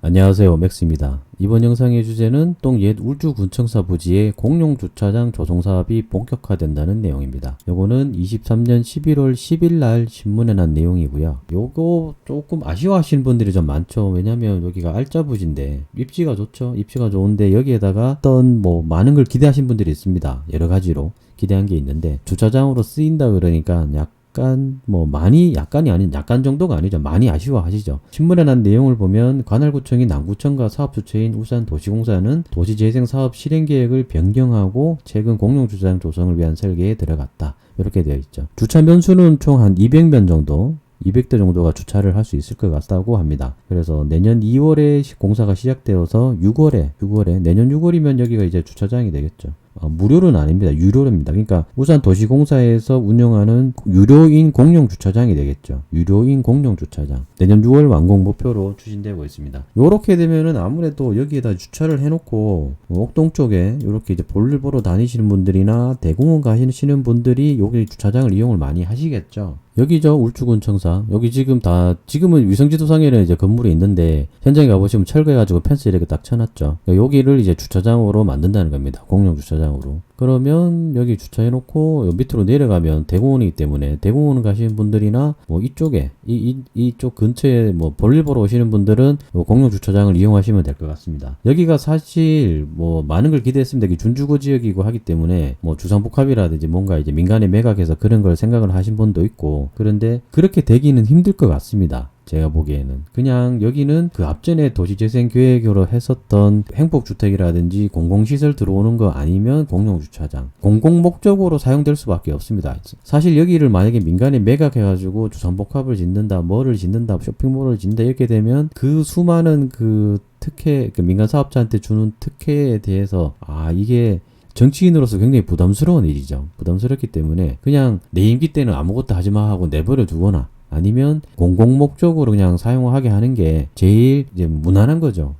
안녕하세요, 맥스입니다. 이번 영상의 주제는 똥옛 울주군청사 부지의 공용주차장 조성 사업이 본격화된다는 내용입니다. 요거는 23년 11월 10일 날 신문에 난 내용이고요. 요거 조금 아쉬워하시는 분들이 좀 많죠. 왜냐면 여기가 알짜 부지인데 입지가 좋죠. 입지가 좋은데 여기에다가 어떤 많은 걸 기대하신 분들이 있습니다. 여러 가지로 기대한 게 있는데 주차장으로 쓰인다 그러니까 약간이 아닌 약간 정도가 아니죠. 많이 아쉬워하시죠. 신문에 난 내용을 보면 관할구청이 남구청과 사업주체인 울산도시공사는 도시재생 사업 실행계획을 변경하고 최근 공용주차장 조성을 위한 설계에 들어갔다. 이렇게 되어 있죠. 주차 면수는 총 한 200면 정도 200대 정도가 주차를 할 수 있을 것 같다고 합니다. 그래서 내년 2월에 공사가 시작되어서 6월에 내년 6월이면 여기가 이제 주차장이 되겠죠. 무료는 아닙니다. 유료입니다. 그러니까 울산도시공사에서 운영하는 유료인 공용주차장이 되겠죠. 유료인 공용주차장. 내년 6월 완공 목표로 추진되고 있습니다. 요렇게 되면은 아무래도 여기에다 주차를 해놓고 옥동 쪽에 요렇게 이제 볼일 보러 다니시는 분들이나 대공원 가시는 분들이 여기 주차장을 이용을 많이 하시겠죠. 여기죠, 울주군청사. 여기 지금은 위성지도상에는 이제 건물이 있는데, 현장에 가보시면 철거해가지고 펜스 이렇게 딱 쳐놨죠. 여기를 이제 주차장으로 만든다는 겁니다. 공용주차장으로. 그러면 여기 주차해놓고 밑으로 내려가면 대공원이기 때문에 대공원 가시는 분들이나 이쪽에 이쪽 근처에 볼일 보러 오시는 분들은 공용 주차장을 이용하시면 될 것 같습니다. 여기가 사실 많은 걸 기대했습니다. 여기 준주거 지역이고 하기 때문에 주상복합이라든지 뭔가 이제 민간의 매각해서 그런 걸 생각을 하신 분도 있고, 그런데 그렇게 되기는 힘들 것 같습니다. 제가 보기에는 그냥 여기는 그 앞전에 도시재생 계획으로 했었던 행복주택이라든지 공공시설 들어오는 거 아니면 공용주차장, 공공목적으로 사용될 수밖에 없습니다. 사실 여기를 만약에 민간에 매각해가지고 주상복합을 짓는다, 뭐를 짓는다, 쇼핑몰을 짓는다 이렇게 되면 그 수많은 그 특혜, 그 민간 사업자한테 주는 특혜에 대해서 이게 정치인으로서 굉장히 부담스러운 일이죠. 부담스럽기 때문에 그냥 내 임기 때는 아무것도 하지 마 하고 내버려 두거나 아니면 공공목적으로 그냥 사용하게 하는 게 제일 이제 무난한 거죠.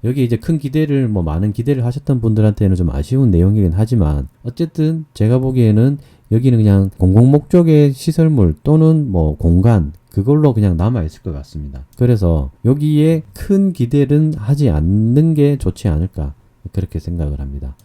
여기 이제 큰 기대를 많은 기대를 하셨던 분들한테는 좀 아쉬운 내용이긴 하지만, 어쨌든 제가 보기에는 여기는 그냥 공공목적의 시설물 또는 공간, 그걸로 그냥 남아있을 것 같습니다. 그래서 여기에 큰 기대는 하지 않는 게 좋지 않을까, 그렇게 생각을 합니다.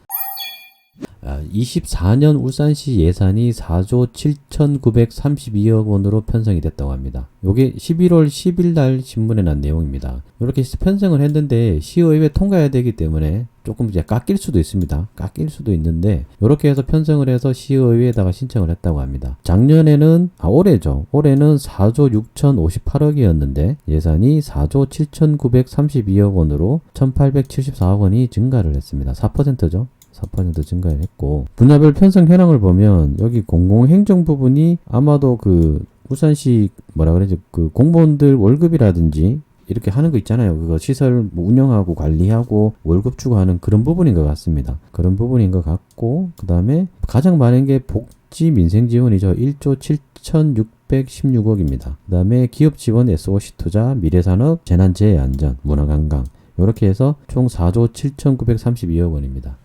24년 울산시 예산이 4조 7,932억 원으로 편성이 됐다고 합니다. 요게 11월 10일 날 신문에 난 내용입니다. 이렇게 편성을 했는데 시의회 통과해야 되기 때문에 조금 이제 깎일 수도 있습니다. 깎일 수도 있는데 이렇게 해서 편성을 해서 시의회에다가 신청을 했다고 합니다. 작년에는 올해는 4조 6,058억이었는데 예산이 4조 7,932억 원으로 1,874억 원이 증가를 했습니다. 4%죠. 4% 증가를 했고, 분야별 편성 현황을 보면 여기 공공행정 부분이 아마도 그 울산시 그 공무원들 월급이라든지 이렇게 하는 거 있잖아요. 그거 시설 운영하고 관리하고 월급 주고 하는 그런 부분인 것 같습니다. 그런 부분인 것 같고, 그 다음에 가장 많은 게 복지 민생 지원이죠. 1조 7,616억입니다. 그 다음에 기업 지원 SOC 투자, 미래산업, 재난재해안전, 문화관광, 이렇게 해서 총 4조 7,932억 원입니다.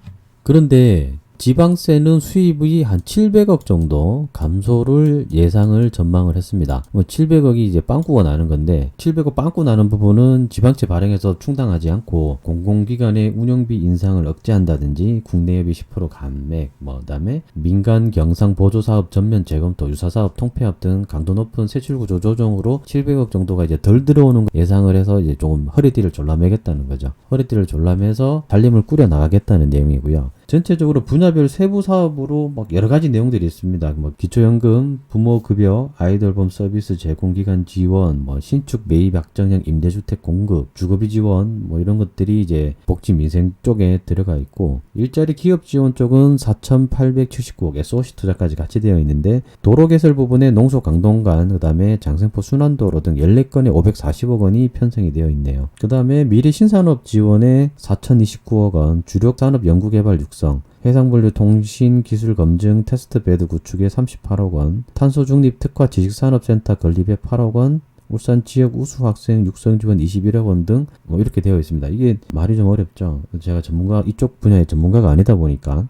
그런데 지방세는 수입이 한 700억 정도 감소를 예상을 전망을 했습니다. 700억이 이제 빵꾸가 나는 건데, 700억 빵꾸 나는 부분은 지방세 발행해서 충당하지 않고 공공기관의 운영비 인상을 억제한다든지 국내예비 10% 감액, 그다음에 민간 경상 보조사업 전면 재검토, 유사사업 통폐합 등 강도 높은 세출구조 조정으로 700억 정도가 이제 덜 들어오는 거 예상을 해서 이제 조금 허리띠를 졸라매겠다는 거죠. 허리띠를 졸라매서 살림을 꾸려 나가겠다는 내용이고요. 전체적으로 분야별 세부 사업으로 여러 가지 내용들이 있습니다. 기초연금, 부모급여, 아이돌봄 서비스 제공기간 지원, 신축 매입 약정형 임대주택 공급, 주거비 지원, 이런 것들이 이제 복지 민생 쪽에 들어가 있고, 일자리 기업 지원 쪽은 4,879억, SOC 투자까지 같이 되어 있는데, 도로 개설 부분에 농소 강동간, 그 다음에 장생포 순환도로 등 14건에 540억 원이 편성이 되어 있네요. 그 다음에 미래 신산업 지원에 4,029억 원, 주력 산업 연구개발 육성, 해상분류 통신 기술 검증 테스트 베드 구축에 38억 원, 탄소 중립 특화 지식산업센터 건립에 8억 원, 울산 지역 우수 학생 육성 지원 21억 원 등 이렇게 되어 있습니다. 이게 말이 좀 어렵죠. 제가 이쪽 분야의 전문가가 아니다 보니까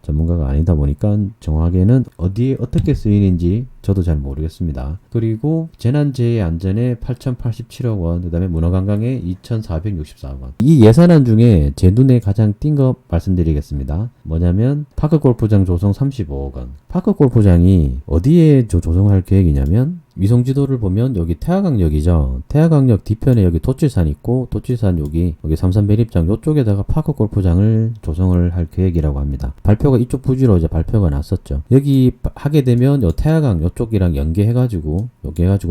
정확하게는 어디에 어떻게 쓰이는지 저도 잘 모르겠습니다. 그리고 재난재해 안전에 8,087억 원, 그 다음에 문화관광에 2,464억 원. 이 예산안 중에 제 눈에 가장 띈 거 말씀드리겠습니다. 뭐냐면 파크골프장 조성 35억 원. 파크골프장이 어디에 조성할 계획이냐면 위성지도를 보면 여기 태화강역이죠. 태화강역 뒤편에 여기 도칠산 있고 도칠산 여기 삼산 매립장 요쪽에다가 파크 골프장을 조성을 할 계획이라고 합니다. 발표가 이쪽 부지로 이제 발표가 났었죠. 여기 하게 되면 요 태화강 요쪽이랑 연계해가지고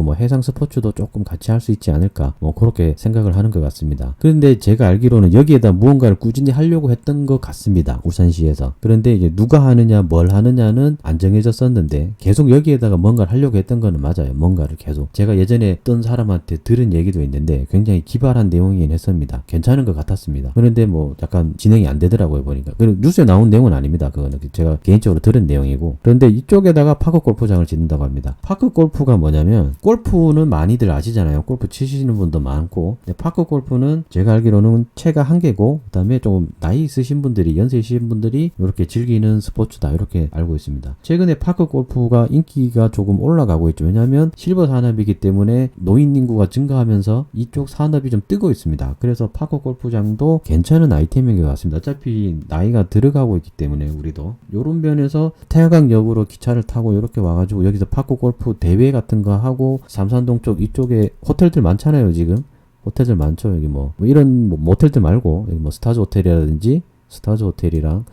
뭐 해상 스포츠도 조금 같이 할 수 있지 않을까 뭐 그렇게 생각을 하는 것 같습니다. 그런데 제가 알기로는 여기에다 무언가를 꾸준히 하려고 했던 것 같습니다. 울산시에서. 그런데 이제 누가 하느냐 뭘 하느냐는 안 정해졌었는데 계속 여기에다가 뭔가를 하려고 했던 거는 맞아요. 뭔가를 계속. 제가 예전에 어떤 사람한테 들은 얘기도 있는데 굉장히 기발한 내용이긴 했습니다. 괜찮은 것 같았습니다. 그런데 뭐 약간 진행이 안 되더라고요, 보니까. 그리고 뉴스에 나온 내용은 아닙니다. 그거는 제가 개인적으로 들은 내용이고. 그런데 이쪽에다가 파크 골프장을 짓는다고 합니다. 파크 골프가 뭐냐면 골프는 많이들 아시잖아요. 골프 치시는 분도 많고. 근데 파크 골프는 제가 알기로는 채가 한 개고 그다음에 좀 나이 있으신 분들이 연세 있으신 분들이 이렇게 즐기는 스포츠다 이렇게 알고 있습니다. 최근에 파크 골프가 인기가 조금 올라가고 있죠. 왜냐하면 실버 산업이기 때문에 노인 인구가 증가하면서 이쪽 산업이 좀 뜨고 있습니다. 그래서 파크 골프장도 괜찮은 아이템인 것 같습니다. 어차피 나이가 들어가고 있기 때문에 우리도 요런 면에서 태화강역으로 기차를 타고 이렇게 와가지고 여기서 파크 골프 대회 같은 거 하고 삼산동 쪽 이쪽에 호텔들 많잖아요. 지금 호텔들 많죠. 여기 뭐 이런 모텔들 말고 여기 뭐 스타즈 호텔이라든지 스타즈 호텔이랑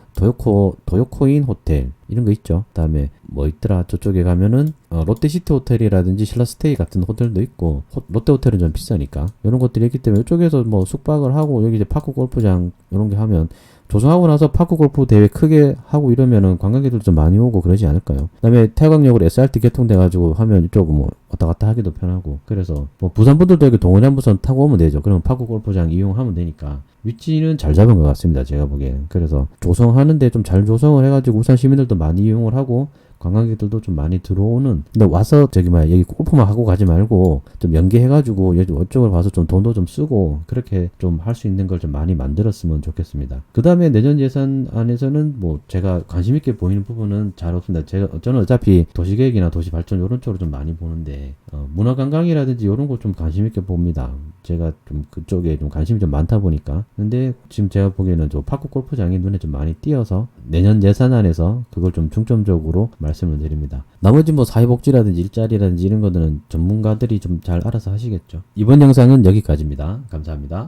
도요코인 호텔 이런 거 있죠. 그다음에 뭐 있더라 저쪽에 가면은 롯데시티 호텔이라든지 신라스테이 같은 호텔도 있고 롯데 호텔은 좀 비싸니까 이런 것들이 있기 때문에 이쪽에서 뭐 숙박을 하고 여기 이제 파크 골프장 이런 게 하면 조성하고 나서 파크 골프 대회 크게 하고 이러면은 관광객들도 좀 많이 오고 그러지 않을까요? 그다음에 태광역으로 SRT 개통돼가지고 하면 이쪽 뭐 왔다 갔다 하기도 편하고 그래서 뭐 부산 분들도 여기 동해안부선 타고 오면 되죠. 그러면 파크 골프장 이용하면 되니까 위치는 잘 잡은 것 같습니다. 제가 보기에는. 그래서 조성하는데 좀 잘 조성을 해가지고 울산 시민들도 많이 이용을 하고 관광객들도 좀 많이 들어오는. 근데 와서 여기 골프만 하고 가지 말고 좀 연계해가지고 이쪽을 와서 좀 돈도 좀 쓰고 그렇게 좀 할 수 있는 걸 좀 많이 만들었으면 좋겠습니다. 그 다음에 내년 예산안에서는 뭐 제가 관심 있게 보이는 부분은 잘 없습니다. 저는 어차피 도시계획이나 도시발전 이런 쪽으로 좀 많이 보는데 문화관광이라든지 이런 거 좀 관심 있게 봅니다. 제가 좀 그쪽에 좀 관심이 좀 많다 보니까. 근데 지금 제가 보기에는 저 파크 골프장이 눈에 좀 많이 띄어서 내년 예산안에서 그걸 좀 중점적으로 말씀을 드립니다. 나머지 뭐 사회복지라든지 일자리라든지 이런 것들은 전문가들이 좀 잘 알아서 하시겠죠. 이번 영상은 여기까지입니다. 감사합니다.